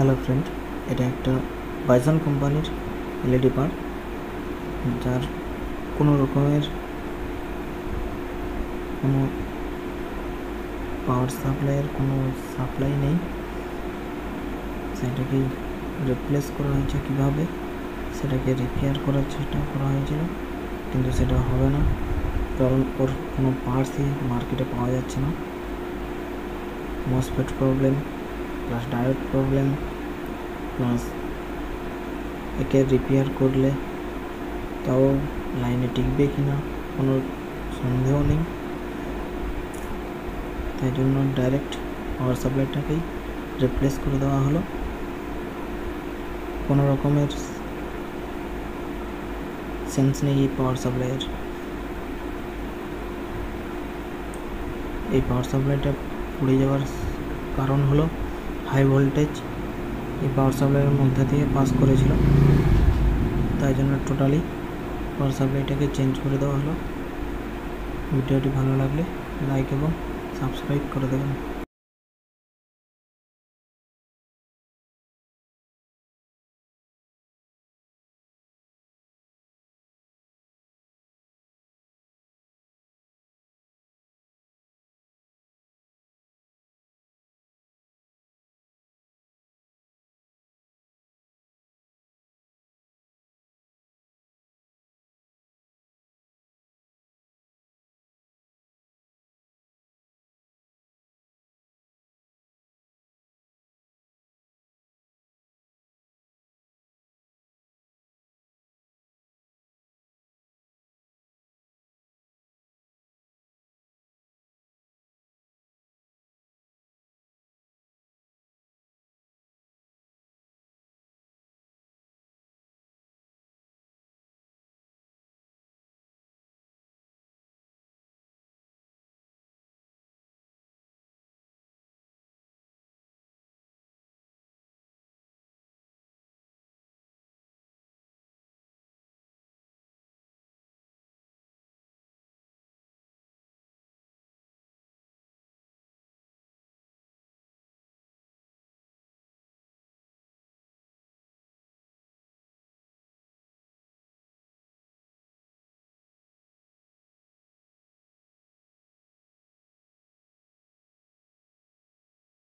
Hello friend, এটা একটা Bizon কোম্পানির এলইডি বার, যার কোনো রকমের কোনো পাওয়ার সাপ্লাইয়ের কোনো সাপ্লাই নেই। সেটাকে রিপ্লেস করা হয়েছে কীভাবে, সেটাকে রিপেয়ার করার চেষ্টা করা হয়েছিল, কিন্তু সেটা হবে না, কারণ ওর কোনো পার্টসই মার্কেটে পাওয়া যাচ্ছে না। MOSFET problem plus diode problem plus একে রিপেয়ার করলে তাও লাইনে টিকবে কি না কোনো সন্দেহ নেই। তাই জন্য ডাইরেক্ট পাওয়ার সাপ্লাইটাকেই রিপ্লেস করে দেওয়া হলো। কোনো রকমের সেন্স নেই এই পাওয়ার সাপ্লাইয়ের। এই পাওয়ার সাপ্লাইটা পুড়ে যাওয়ার কারণ হলো হাই ভোল্টেজ এই পাওয়ার সাপ্লাইয়ের মধ্যে দিয়ে পাস করেছিল, তাই জন্য টোটালি পাওয়ার সাপ্লাইটাকে চেঞ্জ করে দেওয়া হলো। ভিডিওটি ভালো লাগলে লাইক এবং সাবস্ক্রাইব করে দেবেন।